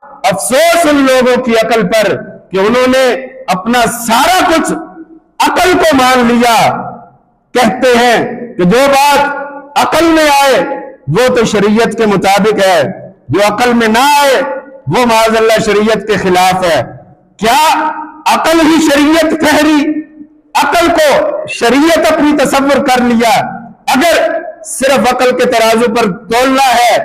افسوس ان لوگوں کی عقل پر کہ انہوں نے اپنا سارا کچھ عقل کو مان لیا. کہتے ہیں کہ جو بات عقل میں آئے وہ تو شریعت کے مطابق ہے، جو عقل میں نہ آئے وہ معاذ اللہ شریعت کے خلاف ہے. کیا عقل ہی شریعت ٹھہری؟ عقل کو شریعت اپنی تصور کر لیا. اگر صرف عقل کے ترازو پر تولنا ہے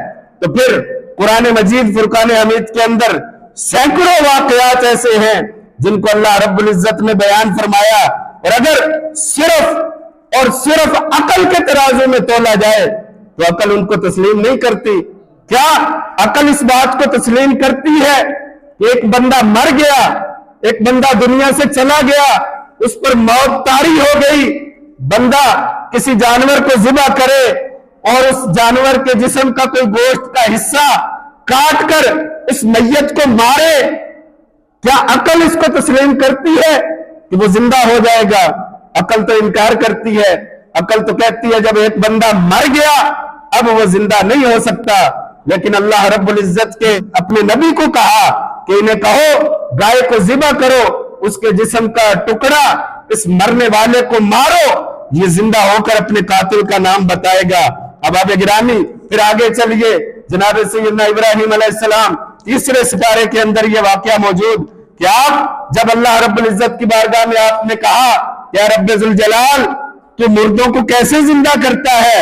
تو پھر قرآن مجید فرقان حمید کے اندر سینکڑوں واقعات ایسے ہیں جن کو اللہ رب العزت نے بیان فرمایا. اور اگر صرف اور صرف عقل کے ترازو میں تولا جائے تو عقل ان کو تسلیم نہیں کرتی. کیا عقل اس بات کو تسلیم کرتی ہے کہ ایک بندہ مر گیا، ایک بندہ دنیا سے چلا گیا، اس پر موت طاری ہو گئی، بندہ کسی جانور کو ذبح کرے اور اس جانور کے جسم کا کوئی گوشت کا حصہ کاٹ کر اس میت کو مارے، کیا عقل اس کو تسلیم کرتی ہے کہ وہ زندہ ہو جائے گا؟ عقل تو انکار کرتی ہے. عقل تو کہتی ہے جب ایک بندہ مر گیا اب وہ زندہ نہیں ہو سکتا. لیکن اللہ رب العزت کے اپنے نبی کو کہا کہ انہیں کہو گائے کو ذبح کرو، اس کے جسم کا ٹکڑا اس مرنے والے کو مارو، یہ زندہ ہو کر اپنے قاتل کا نام بتائے گا. اب آپ گرامی پھر آگے چلیے، جناب سیدنا ابراہیم علیہ السلام تیسرے سپارے کے اندر یہ واقعہ موجود کہ آپ جب اللہ رب العزت کی بارگاہ میں آپ نے کہا کہ یا رب ذوالجلال تو مردوں کو کیسے زندہ کرتا ہے،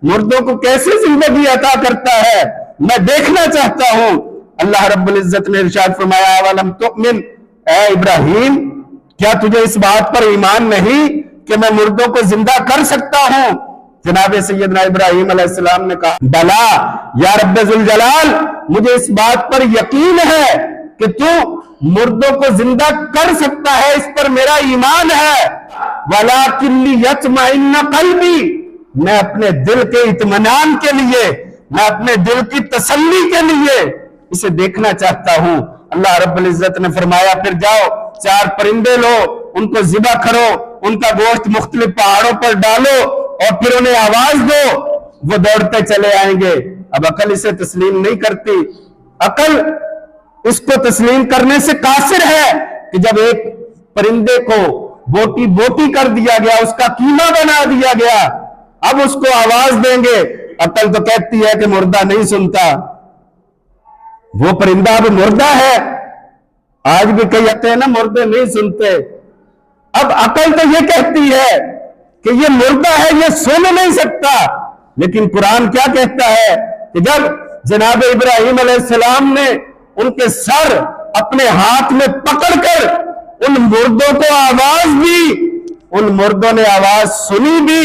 مردوں کو کیسے زندگی عطا کرتا ہے، میں دیکھنا چاہتا ہوں. اللہ رب العزت نے ارشاد فرمایا اولم تؤمن، اے ابراہیم کیا تجھے اس بات پر ایمان نہیں کہ میں مردوں کو زندہ کر سکتا ہوں؟ جناب سیدنا ابراہیم علیہ السلام نے کہا بلا یا رب ذوالجلال مجھے اس بات پر یقین ہے کہ تو مردوں کو زندہ کر سکتا ہے، اس پر میرا ایمان ہے. وَلَكِنْ لِيَطْمَئِنَّ قَلْبِي، میں اپنے دل کے اطمینان کے لیے، میں اپنے دل کی تسلی کے لیے اسے دیکھنا چاہتا ہوں. اللہ رب العزت نے فرمایا پھر جاؤ 4 پرندے لو، ان کو ذبح کرو، ان کا گوشت مختلف پہاڑوں پر ڈالو اور پھر انہیں آواز دو، وہ دوڑتے چلے آئیں گے. اب عقل اسے تسلیم نہیں کرتی. عقل اس کو تسلیم کرنے سے قاصر ہے کہ جب ایک پرندے کو بوٹی بوٹی کر دیا گیا، اس کا قیمہ بنا دیا گیا، اب اس کو آواز دیں گے. عقل تو کہتی ہے کہ مردہ نہیں سنتا، وہ پرندہ اب مردہ ہے. آج بھی کئی کہتے ہیں نا مردے نہیں سنتے. اب عقل تو یہ کہتی ہے کہ یہ مردہ ہے، یہ سن نہیں سکتا. لیکن قرآن کیا کہتا ہے کہ جب جناب ابراہیم علیہ السلام نے ان کے سر اپنے ہاتھ میں پکڑ کر ان مردوں کو آواز دی، ان مردوں نے آواز سنی بھی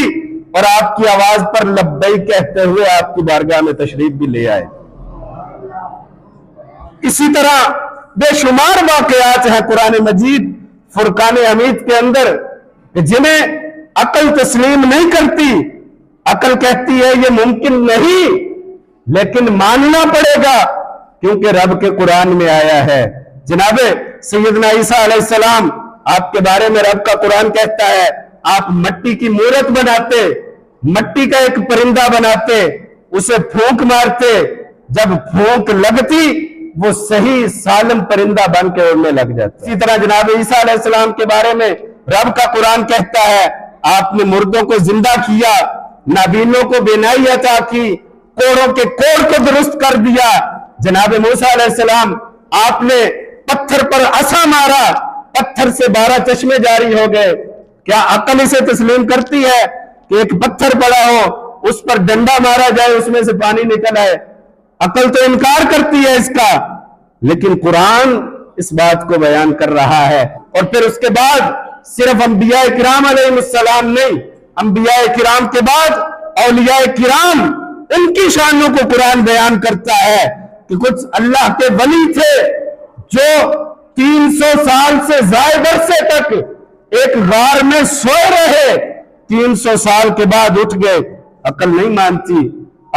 اور آپ کی آواز پر لبیک کہتے ہوئے آپ کی بارگاہ میں تشریف بھی لے آئے. اسی طرح بے شمار واقعات ہیں قرآن مجید فرقان حمید کے اندر کہ جنہیں عقل تسلیم نہیں کرتی. عقل کہتی ہے یہ ممکن نہیں، لیکن ماننا پڑے گا کیونکہ رب کے قرآن میں آیا ہے. جناب سیدنا عیسیٰ علیہ السلام آپ کے بارے میں رب کا قرآن کہتا ہے آپ مٹی کی مورت بناتے، مٹی کا ایک پرندہ بناتے، اسے پھونک مارتے، جب پھونک لگتی وہ صحیح سالم پرندہ بن کے اڑنے لگ جاتا. اسی طرح جناب عیسیٰ علیہ السلام کے بارے میں رب کا قرآن کہتا ہے آپ نے مردوں کو زندہ کیا، نابینوں کو بینائی عطا کی، کوڑوں کے کوڑ کو درست کر دیا. جناب موسیٰ علیہ السلام آپ نے پتھر پر عصا مارا، پتھر سے 12 چشمے جاری ہو گئے. کیا عقل اسے تسلیم کرتی ہے کہ ایک پتھر پڑا ہو اس پر ڈنڈا مارا جائے اس میں سے پانی نکل آئے؟ عقل تو انکار کرتی ہے اس کا. لیکن قرآن اس بات کو بیان کر رہا ہے. اور پھر اس کے بعد صرف انبیاء کرام علیہ السلام نہیں، انبیاء کرام کے بعد اولیاء کرام ان کی شانوں کو قرآن بیان کرتا ہے کہ کچھ اللہ کے ولی تھے جو 300 سال سے زائد عرصے تک ایک غار میں سوئے رہے، 300 سال کے بعد اٹھ گئے. عقل نہیں مانتی،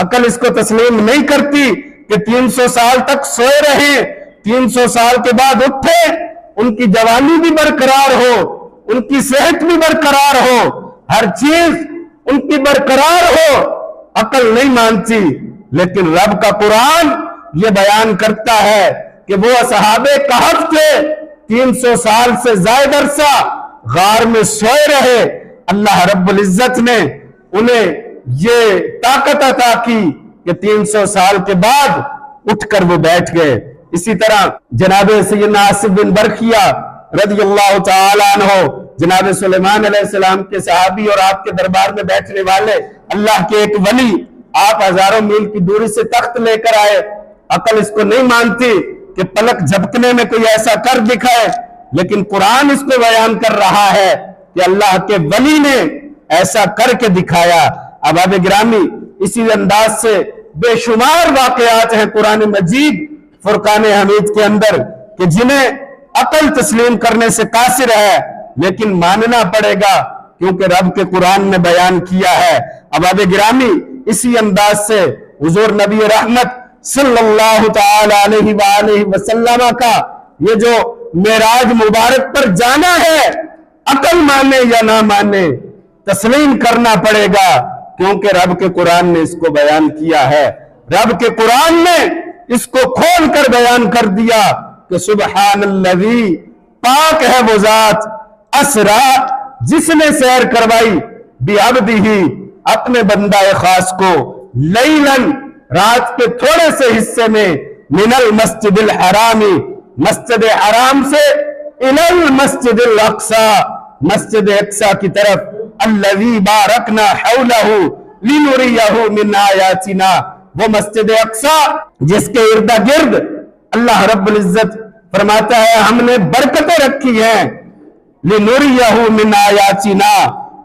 عقل اس کو تسلیم نہیں کرتی کہ 300 سال تک سوئے رہے، 300 سال کے بعد اٹھے، ان کی جوانی بھی برقرار ہو، ان کی صحت بھی برقرار ہو، ہر چیز ان کی برقرار ہو. عقل نہیں مانتی. لیکن رب کا قرآن یہ بیان کرتا ہے کہ وہ اصحابِ کہف تھے 300 سال سے زائد عرصہ غار میں سوئے رہے، اللہ رب العزت نے انہیں یہ طاقت عطا کی کہ 300 سال کے بعد اٹھ کر وہ بیٹھ گئے۔ اسی طرح جناب سیدنا آصف بن برخیہ رضی اللہ تعالیٰ عنہ، جناب سلیمان علیہ السلام کے صحابی اور آپ کے دربار میں بیٹھنے والے اللہ کے ایک ولی، آپ ہزاروں میل کی دوری سے تخت لے کر آئے، عقل اس کو نہیں مانتی کہ پلک جھپکنے میں کوئی ایسا کر دکھائے، لیکن قرآن اس کو بیان کر رہا ہے کہ اللہ کے ولی نے ایسا کر کے دکھایا۔ احباب گرامی، اسی انداز سے بے شمار واقعات ہیں قرآن مجید فرقان حمید کے اندر کہ جنہیں عقل تسلیم کرنے سے قاصر ہے، لیکن ماننا پڑے گا کیونکہ رب کے قرآن نے بیان کیا ہے۔ احباب گرامی، اسی انداز سے حضور نبی رحمت صلی اللہ تعالی علیہ وآلہ وسلم کا یہ جو معراج مبارک پر جانا ہے، عقل مانے یا نہ مانے تسلیم کرنا پڑے گا کیونکہ رب کے قرآن نے اس کو بیان کیا ہے۔ رب کے قرآن نے اس کو کھول کر بیان کر دیا کہ سبحان الذی، پاک ہے وہ ذات، اسرا، جس نے سیر کروائی، بعبدہ، اپنے بندہ خاص کو، لیلاً، رات کے تھوڑے سے حصے میں، من المسجد الحرام، مسجد حرام سے، الی المسجد الاقصی، مسجد اقصی کی طرف، الذی بارکنا حولہ لنریہ من آیاتنا، وہ مسجد اقصی جس کے ارد گرد اللہ رب العزت فرماتا ہے ہم نے برکتیں رکھی ہیں، لنریہ من آیاتنا،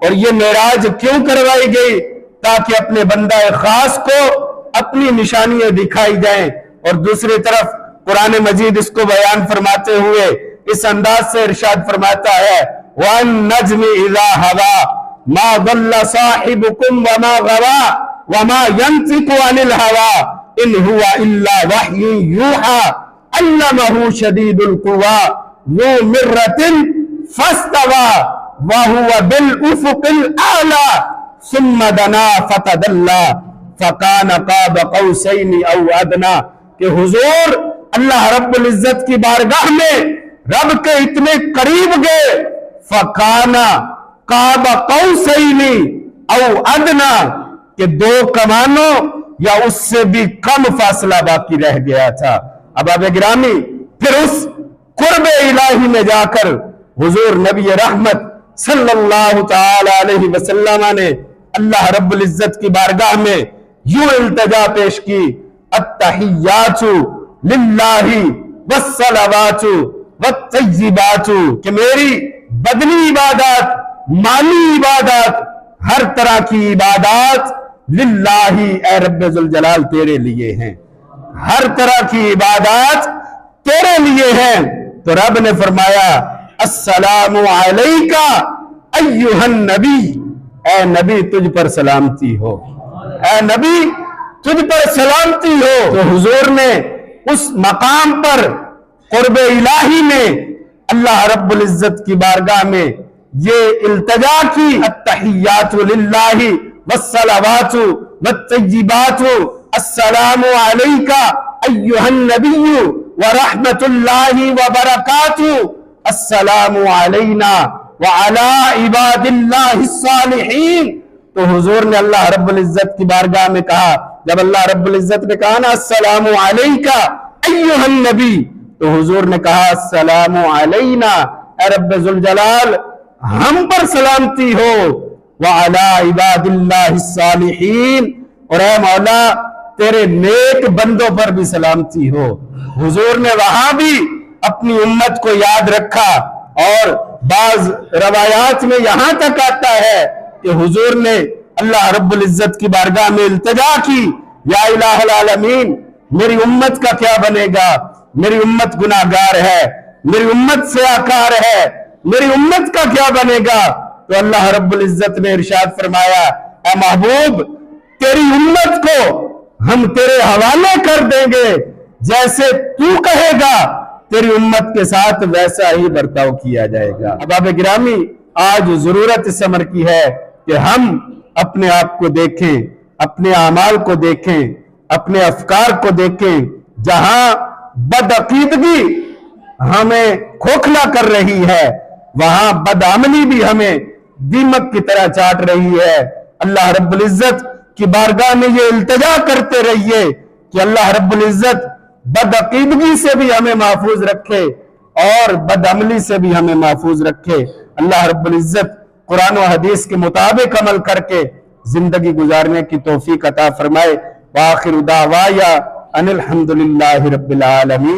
اور یہ معراج کیوں کروائی گئی؟ تاکہ اپنے بندہ خاص کو اپنی نشانیاں دکھائی جائیں۔ اور دوسری طرف قرآن مجید اس کو بیان فرماتے ہوئے اس انداز سے ارشاد فرماتا ہے وَالنَّجْمِ إِذَا هَوَى مَا ضَلَّ صَاحِبُكُمْ وَمَا غَوَى وَمَا يَنْطِقُ عَنِ الْهَوَى إِنْ هُوَ إِلَّا وَحْيٌ يُوحَى عَلَّمَهُ شَدِيدُ الْقُوَى ذُو مِرَّةٍ فَاسْتَوَى وَهُوَ بِالْأُفُقِ الْأَعْلَى ثُمَّ دَنَا فَتَدَلَّى فَكَانَ قَابَ قَوْسَيْنِ أَوْ أَدْنَى، کہ حضور اللہ رب العزت کی بارگاہ میں رب کے اتنے قریب گئے، فَكَانَ قَابَ قَوْسَيْنِ أَوْ أَدْنَى، کہ 2 کمانوں یا اس سے بھی کم فاصلہ باقی رہ گیا تھا۔ احباب گرامی، پھر اس قرب الہی میں جا کر حضور نبی رحمت صلی اللہ تعالی علیہ وسلم نے اللہ رب العزت کی بارگاہ میں یوں التجا پیش کی، التحیات للہ والصلوات والطیبات، کہ میری بدنی عبادات، مالی عبادات، ہر طرح کی عبادات للہ، اے رب ذوالجلال تیرے لیے ہیں، ہر طرح کی عبادات تیرے لیے ہیں۔ تو رب نے فرمایا السلام علیکہ ایہا النبی، اے نبی تجھ پر سلامتی ہو، اے نبی تجھ پر سلامتی ہو۔ تو حضور نے اس مقام پر قرب الہی میں اللہ رب العزت کی بارگاہ میں یہ التجا کی، التحیات للہ والصلوات والطیبات، السلام علیکہ ایہا النبی ورحمت اللہ وبرکاتہ، السلام علینا وعلی عباد اللہ الصالحین۔ تو حضور نے اللہ رب العزت کی بارگاہ میں کہا، جب اللہ رب العزت نے کہا نا السلام علیکہ ایہا النبی، تو حضور نے کہا السلام علینا، اے رب ذوالجلال ہم پر سلامتی ہو، وعلی عباد اللہ الصالحین، اور اے مولا تیرے نیک بندوں پر بھی سلامتی ہو۔ حضور نے وہاں بھی اپنی امت کو یاد رکھا، اور بعض روایات میں یہاں تک آتا ہے کہ حضور نے اللہ رب العزت کی بارگاہ میں التجا کی، یا الہ العالمین میری امت کا کیا بنے گا، میری امت گناہگار ہے، میری امت سیاکار ہے، میری امت کا کیا بنے گا؟ تو اللہ رب العزت نے ارشاد فرمایا اے محبوب تیری امت کو ہم تیرے حوالے کر دیں گے، جیسے تو کہے گا تیری امت کے ساتھ ویسا ہی برتاؤ کیا جائے گا۔ احباب گرامی، آج ضرورت اس امر کی ہے کہ ہم اپنے آپ کو دیکھیں، اپنے اعمال کو دیکھیں، اپنے افکار کو دیکھیں، جہاں بدعقیدگی ہمیں کھوکھلا کر رہی ہے، وہاں بدعملی بھی ہمیں دیمک کی طرح چاٹ رہی ہے۔ اللہ رب العزت کی بارگاہ میں یہ التجا کرتے رہیے کہ اللہ رب العزت بدعقیدگی سے بھی ہمیں محفوظ رکھے اور بدعملی سے بھی ہمیں محفوظ رکھے۔ اللہ رب العزت قرآن و حدیث کے مطابق عمل کر کے زندگی گزارنے کی توفیق عطا فرمائے۔ وآخر دعوایا ان الحمدللہ رب العالمین۔